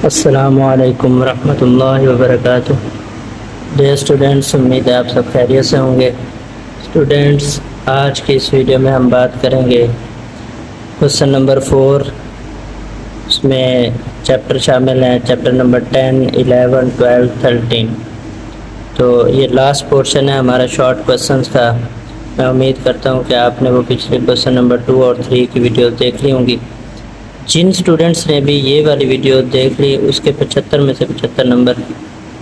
अस्सलामुअलैकुम रहमतुल्लाहि व बरकातुहू। डियर स्टूडेंट्स, उम्मीद है आप सब खैरियत से होंगे। स्टूडेंट्स, आज की इस वीडियो में हम बात करेंगे क्वेश्चन नंबर 4। उसमें चैप्टर शामिल हैं चैप्टर नंबर 10, 11, 12, 13। तो ये लास्ट पोर्शन है हमारा शॉर्ट क्वेश्चंस का। मैं उम्मीद करता हूँ कि आपने वो पिछले क्वेश्चन नंबर 2 और 3 की वीडियो देख ली होंगी। जिन स्टूडेंट्स ने भी ये वाली वीडियो देख ली उसके 75 में से 75 नंबर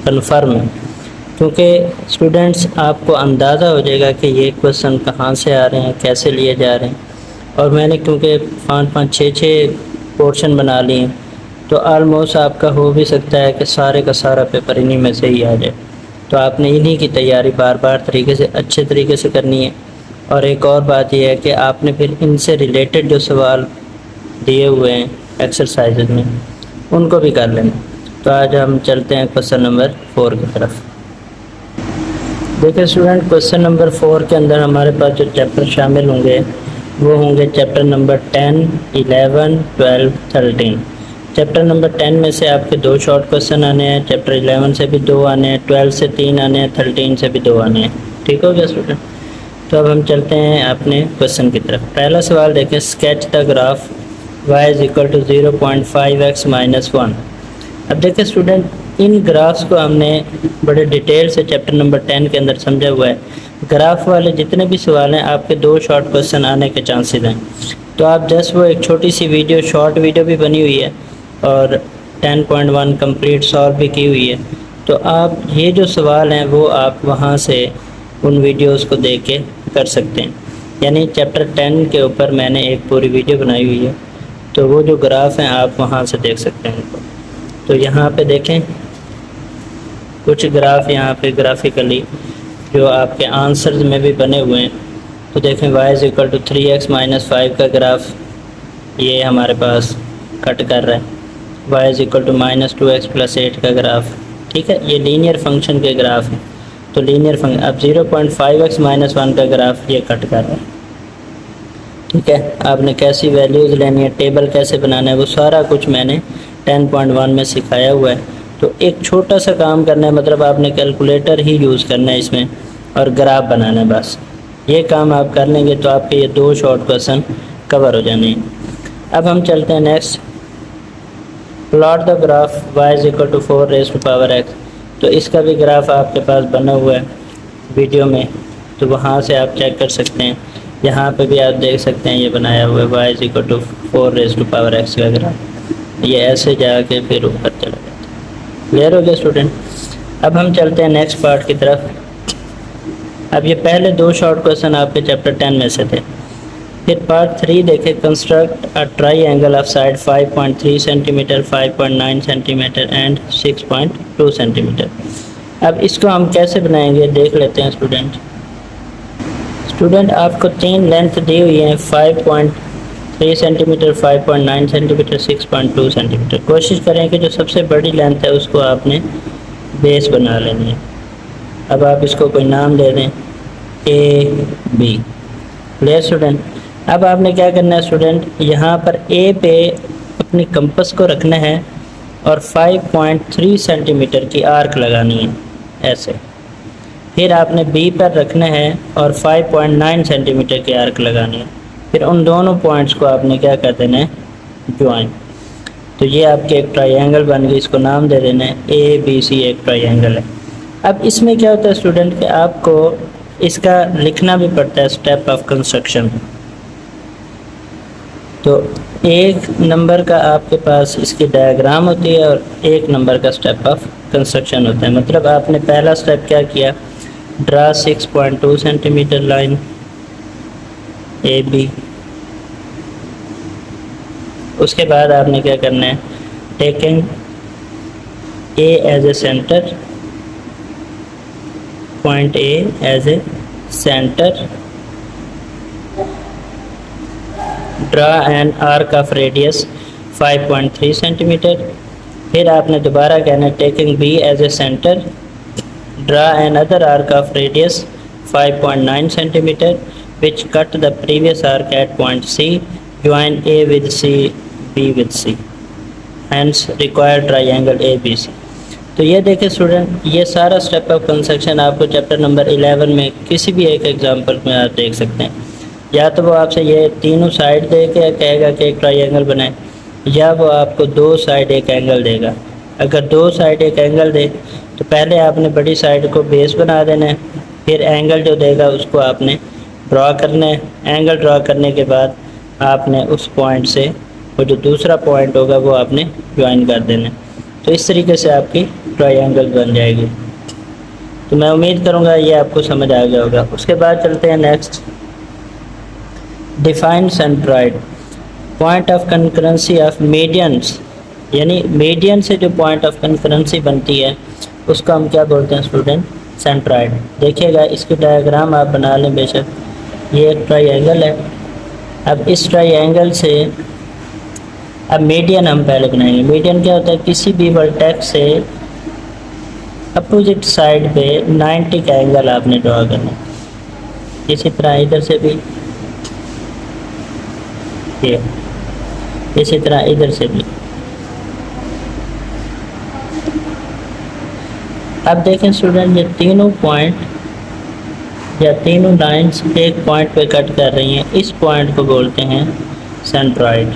कन्फर्म है, क्योंकि स्टूडेंट्स आपको अंदाज़ा हो जाएगा कि ये क्वेश्चन कहाँ से आ रहे हैं, कैसे लिए जा रहे हैं। और मैंने क्योंकि 5-5, 6-6 पोर्शन बना लिए हैं, तो आलमोस्ट आपका हो भी सकता है कि सारे का सारा पेपर इन्हीं में से ही आ जाए। तो आपने इन्हीं की तैयारी बार बार तरीके से, अच्छे तरीके से करनी है। और एक और बात यह है कि आपने फिर इनसे रिलेटेड जो सवाल दिए हुए हैं एक्सरसाइजेज में उनको भी कर लेना। तो आज हम चलते हैं क्वेश्चन नंबर 4 की तरफ। देखिए स्टूडेंट, क्वेश्चन नंबर 4 के अंदर हमारे पास जो चैप्टर शामिल होंगे वो होंगे चैप्टर नंबर 10, 11, 12, 13। चैप्टर नंबर 10 में से आपके 2 शॉर्ट क्वेश्चन आने हैं, चैप्टर 11 से भी 2 आने हैं, 12 से 3 आने हैं, 13 से भी 2 आने हैं। ठीक हो गया स्टूडेंट? तो अब हम चलते हैं अपने क्वेश्चन की तरफ। पहला सवाल देखें, sketch the graph y is equal to 0.5x minus 1। अब देखिए स्टूडेंट, इन ग्राफ्स को हमने बड़े डिटेल से चैप्टर नंबर 10 के अंदर समझा हुआ है। ग्राफ वाले जितने भी सवाल हैं आपके 2 शॉर्ट क्वेश्चन आने के चांसेस हैं। तो आप जस्ट वो एक छोटी सी वीडियो, शॉर्ट वीडियो भी बनी हुई है और 10.1 कंप्लीट सॉल्व भी की हुई है। तो आप ये जो सवाल हैं वो आप वहाँ से उन वीडियोस को देख के कर सकते हैं। यानी चैप्टर 10 के ऊपर मैंने एक पूरी वीडियो बनाई हुई है, तो वो जो ग्राफ हैं आप वहाँ से देख सकते हैं उनको। तो यहाँ पे देखें कुछ ग्राफ यहाँ पे ग्राफिकली जो आपके आंसर्स में भी बने हुए हैं। तो देखें y is equal to 3x minus 5 का ग्राफ ये हमारे पास कट कर रहा है। y is equal to minus 2x plus 8 का ग्राफ, ठीक है, ये लीनियर फंक्शन के ग्राफ है। तो लीनियर फंक्शन, अब 0.5x माइनस 1 का ग्राफ ये कट कर रहा है। ठीक है, आपने कैसी वैल्यूज़ लेनी है, टेबल कैसे बनाना है, वो सारा कुछ मैंने 10.1 में सिखाया हुआ है। तो एक छोटा सा काम करना है, मतलब आपने कैलकुलेटर ही यूज़ करना है इसमें और ग्राफ बनाना है। बस ये काम आप कर लेंगे तो आपके ये 2 शॉर्ट क्वेश्चन कवर हो जाने हैं। अब हम चलते हैं next, plot the graph y is equal to 4 raise to power x। तो इसका भी ग्राफ आपके पास बना हुआ है वीडियो में, तो वहाँ से आप चेक कर सकते हैं। यहाँ पे भी आप देख सकते हैं ये बनाया हुआ है y is equal to 4 raise to power x का ग्राफ। ये ऐसे जाके फिर ऊपर चला जाता है। क्लियर हो गया स्टूडेंट? अब हम चलते हैं नेक्स्ट पार्ट की तरफ। अब ये पहले 2 शॉर्ट क्वेश्चन आपके चैप्टर 10 में से थे। फिर पार्ट 3 देखें, construct a triangle of side 5.3 centimetre, 5.9 centimetre and 6.2 centimetre. अब इसको हम कैसे बनाएंगे देख लेते हैं स्टूडेंट। आपको 3 लेंथ दी हुई है, 5.3 सेंटीमीटर, 5.9 सेंटीमीटर, 6.2 सेंटीमीटर। कोशिश करें कि जो सबसे बड़ी लेंथ है उसको आपने बेस बना लेनी है। अब आप इसको कोई नाम दे दें AB। Clear student? अब आपने क्या करना है स्टूडेंट, यहाँ पर A पे अपनी कंपस को रखना है और 5.3 सेंटीमीटर की आर्क लगानी है ऐसे। फिर आपने B पर रखना है और 5.9 सेंटीमीटर की आर्क लगानी है। फिर उन दोनों पॉइंट्स को आपने क्या कर देना है, ज्वाइन। तो ये आपके एक ट्रायंगल बन गई, इसको नाम दे देना है ABC, एक ट्रायंगल है। अब इसमें क्या होता है स्टूडेंट कि आपको इसका लिखना भी पड़ता है स्टेप ऑफ कंस्ट्रक्शन। तो 1 नंबर का आपके पास इसकी डायग्राम होती है और 1 नंबर का स्टेप ऑफ कंस्ट्रक्शन होता है। मतलब आपने पहला स्टेप क्या किया, ड्रा 6.2 सेंटीमीटर लाइन AB। उसके बाद आपने क्या करना है, taking A as a center, point A as a center, draw an arc of radius 5.3 centimeter. फिर आपने दोबारा कहना है, taking B as a center, draw another arc of radius 5.9 centimeter which cut the previous arc at point C, join A with C, B with C। Hence required triangle ABC। तो ये देखिए student, ये सारा step of construction आपको chapter number 11 में किसी भी एक एग्जांपल में आप देख सकते हैं। या तो वो आपसे ये तीनों साइड दे के कहेगा कि एक ट्राइंगल बनाए, या वो आपको दो साइड एक एंगल देगा। अगर दो साइड एक एंगल दे तो पहले आपने बड़ी साइड को बेस बना देना है, फिर एंगल जो देगा उसको आपने ड्रा करना है। एंगल ड्रा करने के बाद आपने उस पॉइंट से वो जो दूसरा पॉइंट होगा वो आपने ज्वाइन कर देना है। तो इस तरीके से आपकी ट्रायंगल बन जाएगी। तो मैं उम्मीद करूँगा ये आपको समझ आ गया होगा। उसके बाद चलते हैं next, define centroid, point of concurrency of medians, यानी मीडियन से जो पॉइंट ऑफ कंकरेंसी बनती है उसको हम क्या बोलते हैं स्टूडेंट, सेंट्रॉइड। देखिएगा इसकी डायग्राम आप बना लें बेशक। ये एक ट्रायंगल है। अब इस ट्रायंगल से अब मीडियन हम पहले बनाएंगे। मीडियन क्या होता है, किसी भी वर्टेक्स से अपोजिट साइड पे 90 का एंगल आपने ड्रॉ करना है। इसी तरह इधर से भी, ये इसी तरह इधर से भी। अब देखें स्टूडेंट, ये तीनों पॉइंट या तीनों लाइंस एक पॉइंट पे कट कर रही हैं। इस पॉइंट को बोलते हैं सेंट्रॉइड।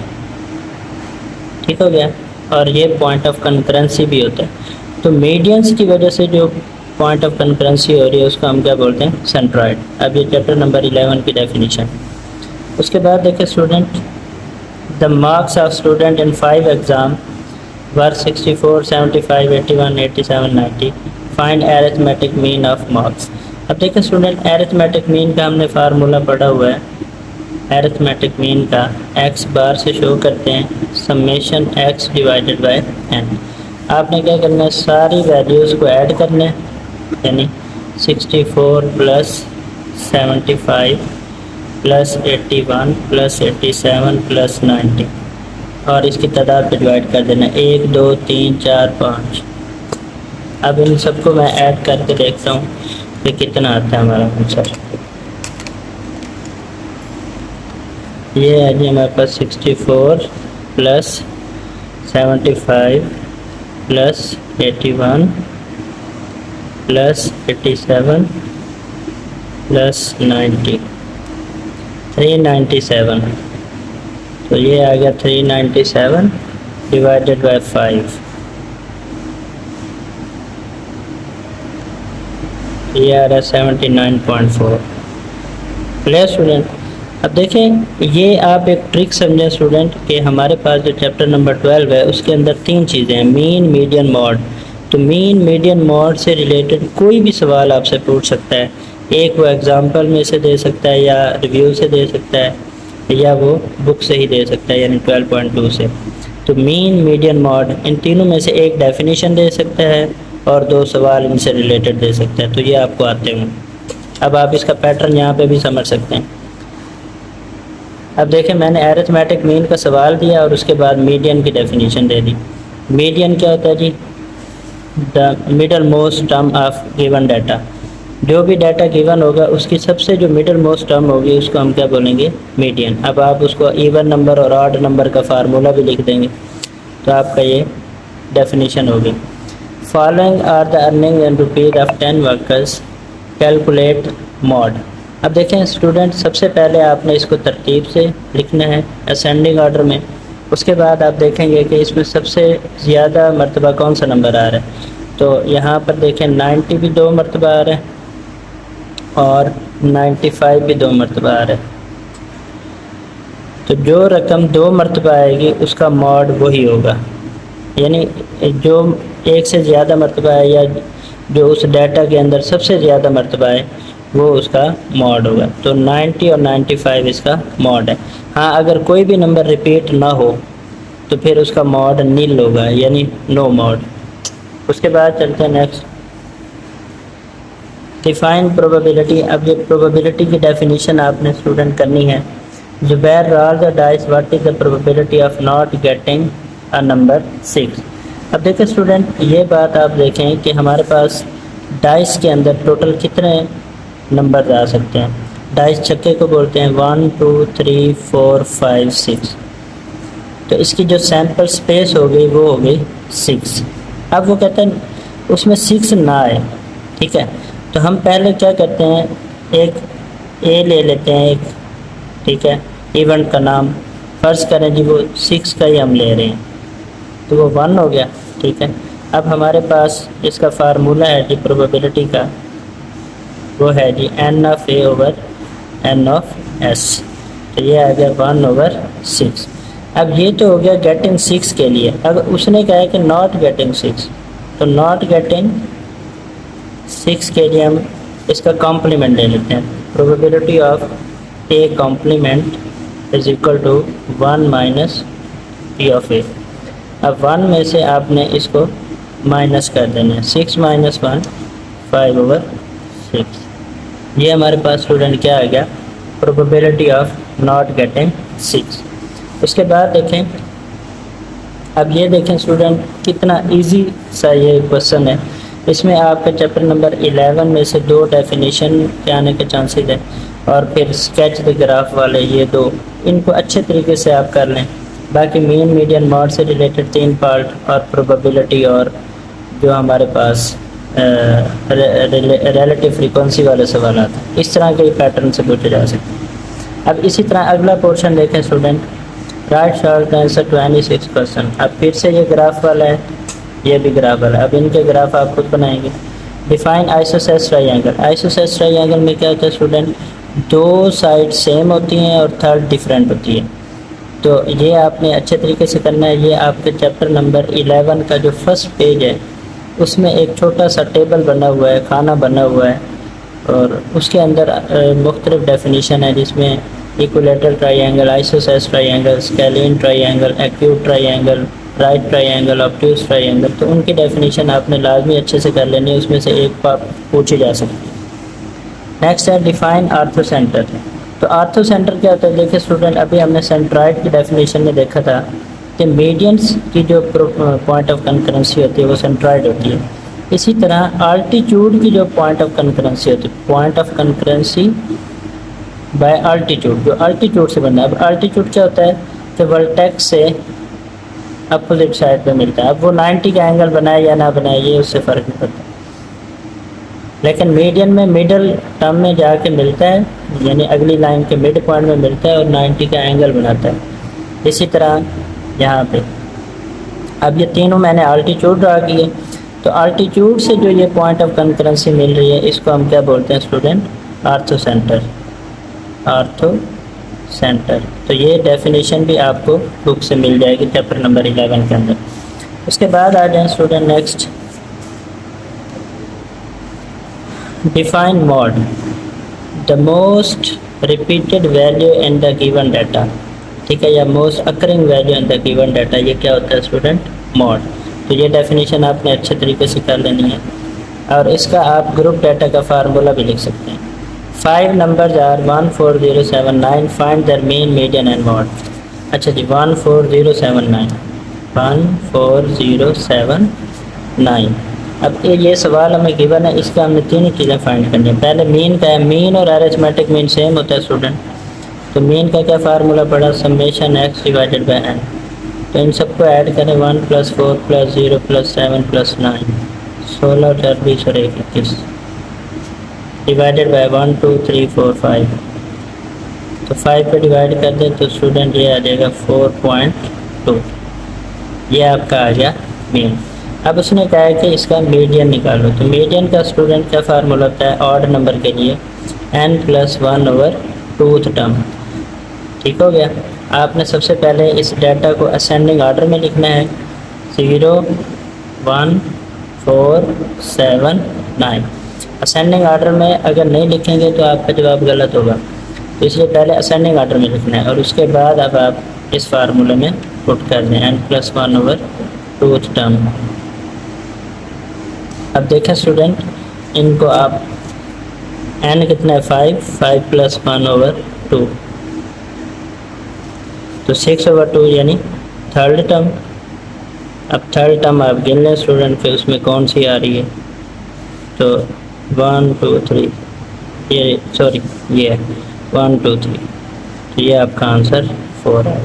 ठीक हो गया। और ये पॉइंट ऑफ कंकरेंसी भी होता है। तो मीडियंस की वजह से जो पॉइंट ऑफ कंकरेंसी हो रही है उसको हम क्या बोलते हैं, सेंट्रॉइड। अब ये चैप्टर नंबर 11 की डेफिनेशन। उसके बाद देखें student, the marks of student in 5 exam were 64, 75, 81, 87, 90। Find arithmetic mean of marks. अब देखें स्टूडेंट, एरिथमेटिक मीन का हमने फार्मूला पढ़ा हुआ है। एरिथमेटिक मीन का x बार से शो करते हैं summation x divided by n। आपने क्या करना है, सारी वैल्यूज़ को ऐड करना है, यानी 64 प्लस 75 प्लस 81 प्लस 87 प्लस 90 और इसकी तादाद पे डिवाइड कर देना 1 2 3 4 5। अब इन सबको मैं ऐड करके देखता हूँ कि कितना आता है हमारा आंसर। ये है जी हमारे पास 64 प्लस 75 प्लस 81 प्लस 87 प्लस 90, 397। तो ये आ गया 397 डिवाइडेड बाय 5। ये आ रहा है 79.4। Clear student. अब देखें, ये आप एक ट्रिक समझें स्टूडेंट कि हमारे पास जो चैप्टर नंबर 12 है उसके अंदर 3 चीज़ें हैं, मीन, मीडियन, मॉड। तो मीन, मीडियन, मॉड से रिलेटेड कोई भी सवाल आपसे पूछ सकता है। एक वो एग्जांपल में से दे सकता है, या रिव्यू से दे सकता है, या वो बुक से ही दे सकता है, यानी 12.2 से। तो मीन, मीडियन, मॉड, इन तीनों में से एक डेफिनेशन दे सकता है और 2 सवाल इनसे रिलेटेड दे सकता है। तो ये आपको आते हैं। अब आप इसका पैटर्न यहाँ पे भी समझ सकते हैं। अब देखें, मैंने एरिथमेटिक मीन का सवाल दिया और उसके बाद मीडियन की डेफिनेशन दे दी। मीडियन क्या होता है जी, the middle most term of given data. जो भी डाटा गिवन होगा उसकी सबसे जो मिडल मोस्ट टर्म होगी उसको हम क्या बोलेंगे, मीडियन। अब आप उसको इवन नंबर और ऑड नंबर का फार्मूला भी लिख देंगे तो आपका ये डेफिनेशन होगी। Following are the earning in rupees of 10 workers, calculate mode. अब देखें स्टूडेंट, सबसे पहले आपने इसको तरतीब से लिखना है असेंडिंग ऑर्डर में। उसके बाद आप देखेंगे कि इसमें सबसे ज़्यादा मरतबा कौन सा नंबर आ रहा है। तो यहाँ पर देखें 90 भी 2 मरतबा आ रहा है और 95 भी 2 मरतबा आ रहा है। तो जो रकम 2 मरतबा आएगी उसका मॉड वही होगा, यानी जो एक से ज़्यादा मरतबा है या जो उस डाटा के अंदर सबसे ज़्यादा मरतबा है वो उसका मॉड होगा। तो 90 और 95 इसका मॉड है। हाँ, अगर कोई भी नंबर रिपीट ना हो तो फिर उसका मॉड नील होगा, यानी नो मॉड। उसके बाद चलते हैं नेक्स्ट, डिफाइन प्रोबेबिलिटी। अब ये प्रोबेबिलिटी की डेफिनेशन आपने स्टूडेंट करनी है। जुबैर roll the dice, what is the probability of not getting a number 6। अब देखें स्टूडेंट, ये बात आप देखें कि हमारे पास डाइस के अंदर टोटल कितने नंबर आ सकते हैं। डाइस छक्के को बोलते हैं 1 2 3 4 5 6। तो इसकी जो सैम्पल स्पेस हो गई वो हो गई 6। अब वो कहते हैं उसमें 6 ना आए, ठीक है, तो हम पहले क्या करते हैं, एक ए ले लेते हैं एक, ठीक है, इवेंट का नाम फ़र्ज़ करें जी वो 6 का ही हम ले रहे हैं, तो वो 1 हो गया, ठीक है। अब हमारे पास इसका फार्मूला है जी प्रोबेबिलिटी का, वो है जी n of A over n of s, तो ये आ गया 1/6। अब ये तो हो गया गेटिंग 6 के लिए। अब उसने कहा है कि नॉट गेटिंग 6, तो नॉट गेटिंग 6 के लिए हम इसका कॉम्प्लीमेंट ले लेते हैं। Probability of A complement is equal to 1 minus P of A. अब 1 में से आपने इसको माइनस कर देना है, 6 माइनस 1 5/6। ये हमारे पास स्टूडेंट क्या आ गया, प्रोबेबिलिटी ऑफ नॉट गेटिंग 6। उसके बाद देखें, अब ये देखें स्टूडेंट कितना इजी सा ये क्वेश्चन है। इसमें आपके चैप्टर नंबर 11 में से 2 डेफिनेशन के आने के चांसेस है, और फिर स्केच द ग्राफ वाले ये 2, इनको अच्छे तरीके से आप कर लें। बाकी मीन मीडियन मॉड से रिलेटेड 3 पार्ट और प्रोबेबिलिटी और जो हमारे पास रिलेटिव फ्रीक्वेंसी वाले सवाल आते हैं, इस तरह के पैटर्न से पूछे जा सकते हैं। अब इसी तरह अगला पोर्शन देखें student, write short answer to any 6 question. अब फिर से ये ग्राफ वाला है, ये भी ग्राफ वाला है। अब इनके ग्राफ आप खुद बनाएंगे। Define isosceles triangle. Isosceles triangle में क्या होता है स्टूडेंट, 2 साइड सेम होती हैं और थर्ड डिफरेंट होती है। तो ये आपने अच्छे तरीके से करना है। ये आपके चैप्टर नंबर 11 का जो फर्स्ट पेज है उसमें एक छोटा सा टेबल बना हुआ है, खाना बना हुआ है, और उसके अंदर मुख्तलिफ डेफिनेशन है, जिसमें equilateral triangle, isosceles triangle, scalene triangle, acute triangle, right triangle, obtuse triangle. तो उनकी डेफिनेशन आपने लाजमी अच्छे से कर लेनी है, उसमें से एक बार पूछी जा सकती है। नेक्स्ट है डिफाइन आर्थो सेंटर। तो आर्थो सेंटर क्या होता है, देखिए स्टूडेंट, अभी हमने सेंट्रॉइड की डेफिनेशन में देखा था कि मीडियंस की जो पॉइंट ऑफ कंकरेंसी होती है वो सेंट्रॉइड होती है। इसी तरह आल्टीट्यूड की जो पॉइंट ऑफ कंकरेंसी होती है, point of concurrency by altitude, जो आल्टीट्यूड से बनना है। अब आल्टीट्यूड क्या होता है कि वर्टेक्स से अपोजिट साइड पे मिलता है। अब वो 90 का एंगल बनाए या ना बनाए ये उससे फ़र्क नहीं पड़ता, लेकिन मीडियन में मिडल टर्म में जाके मिलता है, यानी अगली लाइन के मिड पॉइंट में मिलता है और 90 का एंगल बनाता है। इसी तरह यहाँ पे अब ये तीनों मैंने आल्टीट्यूड ड्रा किए, तो आल्टीट्यूड से जो ये पॉइंट ऑफ कंकरेंसी मिल रही है इसको हम क्या बोलते हैं student, ortho centre. Ortho centre, तो ये डेफिनेशन भी आपको बुक से मिल जाएगी चैप्टर नंबर 11 के अंदर। उसके बाद आ जाए student next, define mod, the most repeated value in the given data, ठीक है, या most occurring value in the given data, ये क्या होता है स्टूडेंट, मॉड। तो ये डेफिनेशन आपने अच्छे तरीके से कर लेनी है, और इसका आप ग्रुप डाटा का फार्मूला भी लिख सकते हैं। 5 numbers are 1 4 0 7 9, find their mean, median and mode। अच्छा जी, 1 4 0 7 9, 1 4 0 7 9। अब ये सवाल हमें गिवन है, इसका हमने 3 चीज़ें फाइंड करनी है। पहले मीन का है, मीन और अरिथमेटिक मीन सेम होता है स्टूडेंट, तो मीन का क्या फार्मूला पड़ा, summation x divided by n। तो इन सबको ऐड करें, 1 + 4 + 0 + 7 + 9, 16 4 20 और 1 21, डिवाइडेड बाय 1 2 3 4 5। तो 5 पे डिवाइड कर दे तो स्टूडेंट ये आ जाएगा 4.2, ये आपका आ गया मीन। अब उसने कहा है कि इसका मीडियन निकालो, तो मीडियन का स्टूडेंट क्या फार्मूला होता है, ऑड नंबर के लिए n + 1/2th टर्म। ठीक हो गया। आपने सबसे पहले इस डाटा को असेंडिंग ऑर्डर में लिखना है, 0 1 4 7 9। असेंडिंग ऑर्डर में अगर नहीं लिखेंगे तो आपका जवाब गलत होगा, तो इसलिए पहले असेंडिंग ऑर्डर में लिखना है, और उसके बाद अब आप इस फार्मूले में पुट कर दें n + 1/2th टर्म। अब देखें स्टूडेंट, इनको आप n कितना है 5 + 1/2, तो 6/2 यानी थर्ड टर्म। अब थर्ड टर्म आप गिन लें स्टूडेंट, फिर उसमें कौन सी आ रही है, तो 1 2 3, ये सॉरी ये 1 2 3, तो ये आपका आंसर 4 है।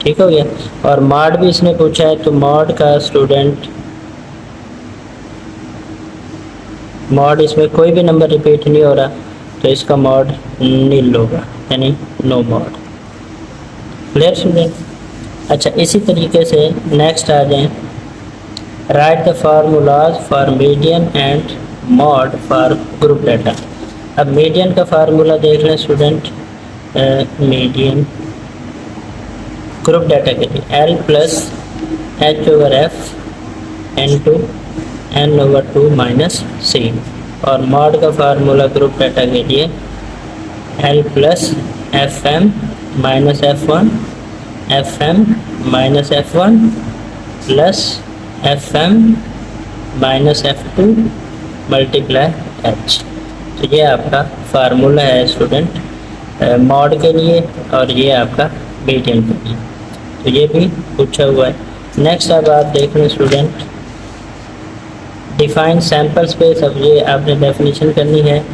ठीक हो गया। और मॉड भी इसने पूछा है, तो मॉड का स्टूडेंट, मॉड इसमें कोई भी नंबर रिपीट नहीं हो रहा, तो इसका मॉड नील होगा, यानी नो मॉड। Clear student? अच्छा, इसी तरीके से नेक्स्ट आ जाएं, right the formulas for median and mode for group data. अब मीडियन का फार्मूला देख लें स्टूडेंट, मीडियन ग्रुप डाटा के लिए L plus H over F into N over two minus C, और मॉड का फार्मूला ग्रुप डाटा के लिए L plus F M minus F one F M minus F one plus F M minus F two multiply H. तो ये आपका formula है student mod के लिए, और ये आपका मीडियन के लिए, तो ये भी पूछा हुआ है। नेक्स्ट अब आप देख रहे हैं स्टूडेंट, डिफाइन सैम्पल स्पेस। अब ये आपने डेफिनेशन करनी है।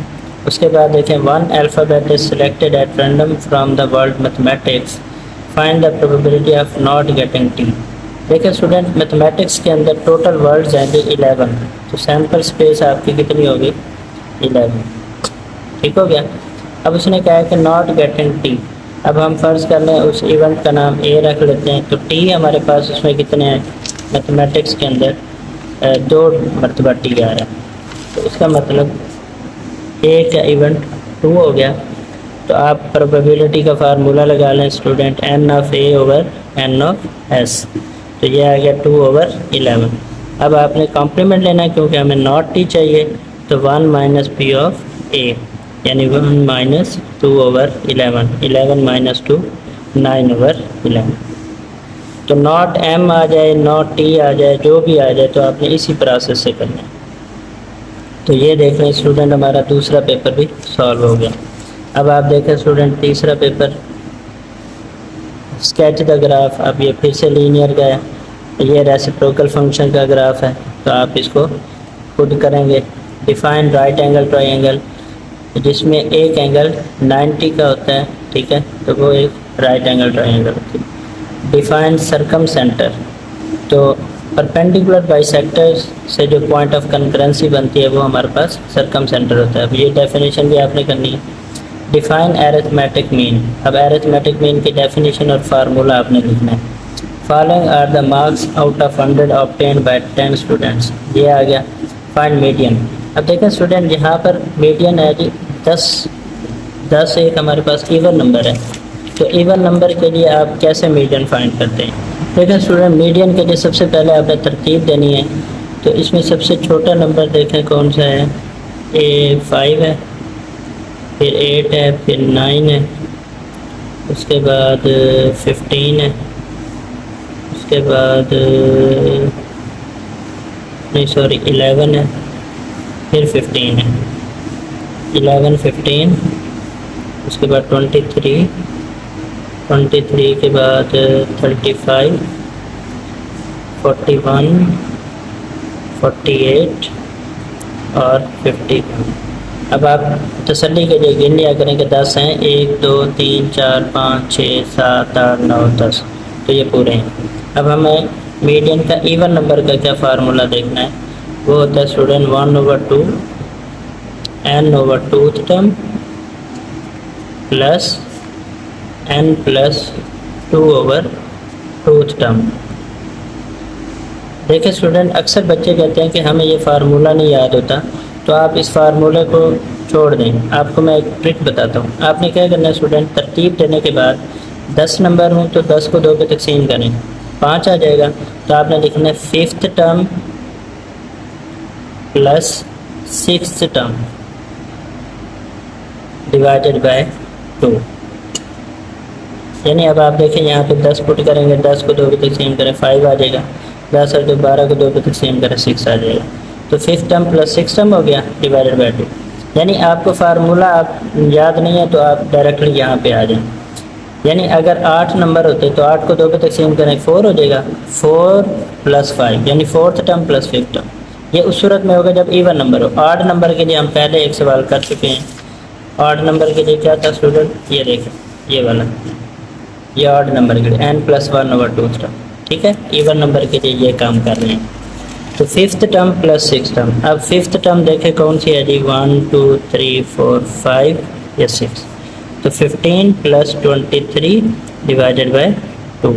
उसके बाद देखें, one alphabet is selected at random from the world mathematics, find the probability of not getting T. देखिए स्टूडेंट, मैथमेटिक्स के अंदर टोटल वर्ड्स हैं 11, तो सैम्पल स्पेस आपकी कितनी होगी? 11। ठीक हो गया। अब उसने कहा है कि नॉट गेटिंग टी। अब हम फ़र्ज़ कर लें उस इवेंट का नाम ए रख लेते हैं, तो टी हमारे पास उसमें कितने हैं मैथमेटिक्स के अंदर? 2 मरतबा टी आ रहा है, तो इसका मतलब ए का इवेंट 2 हो गया। तो आप प्रोबेबिलिटी का फार्मूला लगा लें student, n of A over n of S, तो ये आ गया 2 ओवर 11। अब आपने कॉम्प्लीमेंट लेना है क्योंकि हमें नॉट टी चाहिए, तो 1 माइनस पी ऑफ ए, यानी 1 माइनस 2 ओवर 11, 11 माइनस 2 9 ओवर 11। तो नॉट एम आ जाए, नॉट टी आ जाए, जो भी आ जाए, तो आपने इसी प्रोसेस से करना है। तो ये देख लें स्टूडेंट, हमारा दूसरा पेपर भी सॉल्व हो गया। अब आप देखें स्टूडेंट तीसरा पेपर, स्केच द ग्राफ। अब ये फिर से लीनियर का है, ये रेसिप्रोकल फंक्शन का ग्राफ है, तो आप इसको खुद करेंगे। डिफाइन राइट एंगल ट्राइंगल, जिसमें एक एंगल 90 का होता है, ठीक है, तो वो एक राइट एंगल ट्राइंगल होती है। डिफाइन सर्कम सेंटर, तो परपेंडिकुलर बाइसेक्टर से जो पॉइंट ऑफ कंकरेंसी बनती है वो हमारे पास सर्कम सेंटर होता है। अब ये डेफिनेशन भी आपने करनी है। डिफाइन एरिथमेटिक मीन, अब एरिथमेटिक मीन की डेफिनेशन और फार्मूला आपने लिखना है। Following are the marks out of 100 obtained by 10 students, ये आ गया। फाइंड मीडियन, अब देखें स्टूडेंट यहाँ पर मीडियन है जी 10 एक हमारे पास इवन नंबर है, तो इवन नंबर के लिए आप कैसे मीडियन फाइंड करते हैं? देखें स्टूडेंट, मीडियन के लिए सबसे पहले आपने तरतीब देनी है, तो इसमें सबसे छोटा नंबर देखें कौन सा है? 5 है, फिर 8 है, फिर 9 है, उसके बाद 15 है, उसके बाद 11 है, फिर 15 है, 11 15, उसके बाद 23 के बाद 35 41 48 और 51। अब आप तसल्ली के लिए गिन लिया करें कि 10 हैं, 1 2 3 4 5 6 7 8 9 10, तो ये पूरे हैं। अब हमें मीडियन का इवन नंबर का क्या फार्मूला देखना है? वो होता है student 1/2 n over tooth term plus n plus 2 over tooth term. देखिए स्टूडेंट, अक्सर बच्चे कहते हैं कि हमें ये फार्मूला नहीं याद होता, तो आप इस फार्मूले को छोड़ दें। आपको मैं एक ट्रिक बताता हूँ। आपने क्या करना है स्टूडेंट, तरतीब देने के बाद 10 नंबर हों तो 10 को 2 पे तकसीम करें, 5 आ जाएगा, तो आपने लिखना है 5th term plus 6th term divided by 2। यानी अब आप देखें यहाँ पे 10 पुट करेंगे, 10 को 2 पे तकसीम करें 5 आ जाएगा, 10 और 2 12 को 2 पे तकसीम करें 6 आ जाएगा, तो 5th term plus 6th term हो गया डिवाइडेड बाय 2। यानी आपको फार्मूला आप याद नहीं है तो आप डायरेक्टली यहाँ पे आ जाएं। यानी अगर 8 नंबर होते तो 8 को 2 पे तकसीम करें 4 हो जाएगा, 4 प्लस 5 यानी 4th term plus 5th term. ये उस सूरत में होगा जब इवन नंबर हो। 8 नंबर के लिए हम पहले एक सवाल कर चुके हैं। 8 नंबर के लिए क्या था स्टूडेंट, ये देखें, ये वाला ये ऑड नंबर के लिए n+1/2 टर्म, ठीक है। इवन नंबर के लिए ये काम कर रहे हैं। तो fifth term plus six term, अब फिफ्थ टर्म देखें कौन सी है जी, 1 2 3 4 5 या 6। तो 15 + 23 डिवाइडेड बाय 2,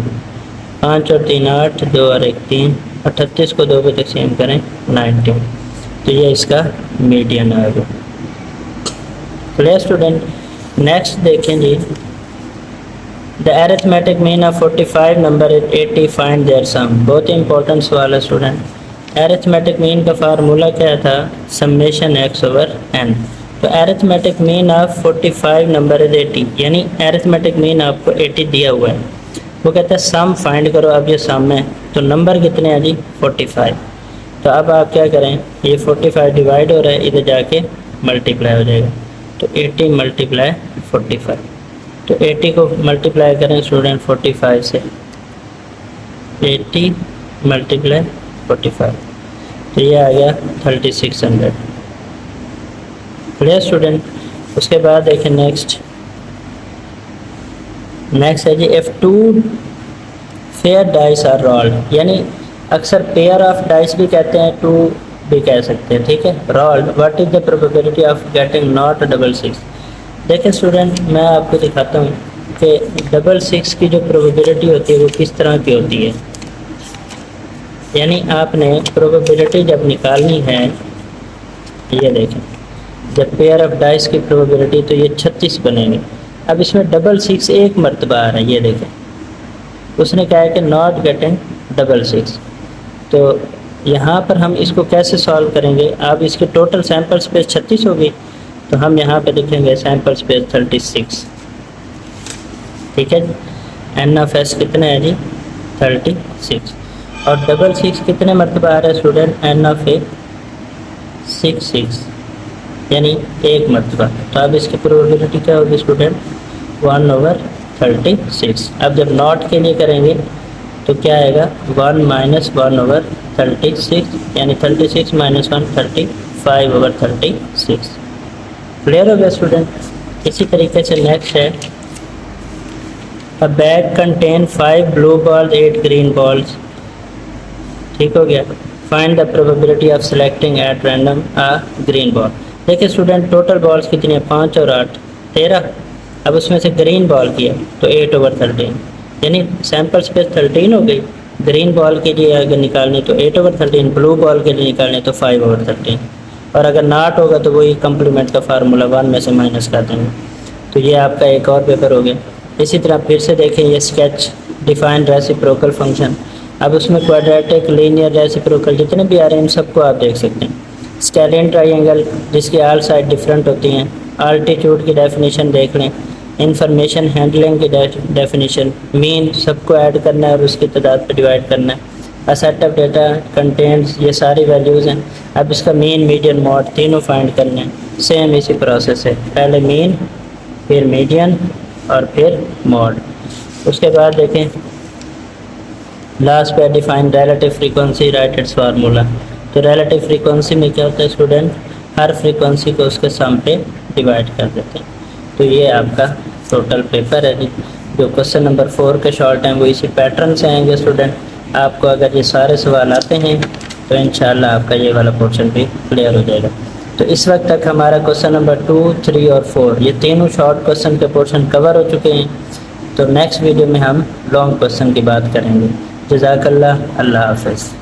5 और 3 8, 2 और 1 3, 38 को 2 पे तकसीम करें 19। तो ये इसका मीडियन आएगा। Clear student. नेक्स्ट देखें जी, the arithmetic mean of 45 number is 80, find their sum. बहुत ही इंपॉर्टेंट सवाल है स्टूडेंट। अरिथमेटिक मीन का फार्मूला क्या था, समेशन x/n। तो arithmetic mean of 45 number is 80, यानी अरिथमेटिक मीन आपको 80 दिया हुआ है, वो कहता है सम फाइंड करो। अब ये सम है तो नंबर कितने हैं जी, 45। तो अब आप क्या करें, ये 45 डिवाइड हो रहा है, इधर जाके मल्टीप्लाई हो जाएगा। तो 80 × 45, तो 80 को मल्टीप्लाई करें स्टूडेंट 45 से, 80 × 45, तो ये आ गया 3600। Clear student. उसके बाद देखें नेक्स्ट है जी, if 2 fair dice are rolled, यानी अक्सर पेयर ऑफ डाइस भी कहते हैं, 2 भी कह सकते हैं, ठीक है। Rolled, what is the probability of getting not 66। देखिए स्टूडेंट, मैं आपको दिखाता हूँ कि 66 की जो प्रोबेबिलिटी होती है वो किस तरह की होती है। यानी आपने प्रोबेबिलिटी जब निकालनी है, ये देखें, जब पेयर ऑफ डाइस की प्रोबेबिलिटी, तो ये 36 बनेंगे। अब इसमें 66 एक मरतबा आ रहा है, ये देखें, उसने कहा है कि नॉट गेटिंग 66। तो यहाँ पर हम इसको कैसे सॉल्व करेंगे, आप इसके टोटल सैंपल स्पेस 36 होगी, तो हम यहाँ पे लिखेंगे सैंपल स्पेस 36, ठीक है। n(s) कितने है जी, 36, और 66 कितने मरतबा आ रहा है स्टूडेंट, n(a) 66, यानी एक मरतबा। तो अब इसकी प्रोबेबिलिटी क्या होगी स्टूडेंट, 1/36। अब जब नॉट के लिए करेंगे तो क्या आएगा, 1 - 1/36, यानी 36 - 1 35/36। क्लियर हो गया स्टूडेंट। इसी तरीके से नेक्स्ट है, अ bag contain 5 blue balls 8 green balls, ठीक हो गया। Find the probability of selecting at random uh green ball. देखिए स्टूडेंट, टोटल बॉल्स कितनी है, 5 और 8 13। अब उसमें से ग्रीन बॉल किया तो 8/13, यानी सैंपल स्पेस 13 हो गई। ग्रीन बॉल के लिए अगर निकालनी तो 8/13, ब्लू बॉल के लिए निकालनी तो 5/13, और अगर नॉट होगा तो वही कम्प्लीमेंट का फार्मूला 1 में से माइनस कर देंगे। तो ये आपका एक और पेपर हो गया। इसी तरह फिर से देखें, ये स्केच डिफाइन रेसिप्रोकल फंक्शन। अब उसमें क्वाड्रेटिक, लीनियर, रेसिप्रोकल जितने भी आ रहे हैं इन सबको आप देख सकते हैं। स्केलियन ट्राइंगल जिसकी ऑल साइड डिफरेंट होती हैं, आल्टीट्यूड की डेफिनेशन देख लें, इंफॉर्मेशन हैंडलिंग की डेफिनेशन, मीन सबको ऐड करना है और उसकी तादाद पर डिवाइड करना है, a set of data contents, ये सारी वैल्यूज़ हैं। अब इसका मीन, मीडियन, मॉड तीनों फाइंड करने हैं। सेम इसी प्रोसेस है, पहले मीन, फिर मीडियन और फिर मॉड। उसके बाद देखें लास्ट पे define relative frequency, right it's formula. तो रिलेटिव फ्रीक्वेंसी में क्या होता है स्टूडेंट, हर फ्रीक्वेंसी को उसके सम पे डिवाइड कर देते हैं। तो ये आपका टोटल पेपर है जी। जो क्वेश्चन नंबर 4 के शॉर्ट हैं वो इसी पैटर्न से आएंगे स्टूडेंट। आपको अगर ये सारे सवाल आते हैं तो इंशाल्लाह आपका ये वाला पोर्शन भी क्लियर हो जाएगा। तो इस वक्त तक हमारा क्वेश्चन नंबर 2, 3 और 4 ये तीनों शॉर्ट क्वेश्चन के पोर्शन कवर हो चुके हैं। तो नेक्स्ट वीडियो में हम लॉन्ग क्वेश्चन की बात करेंगे। जज़ाकल्लाह, अल्लाह हाफ़िज़।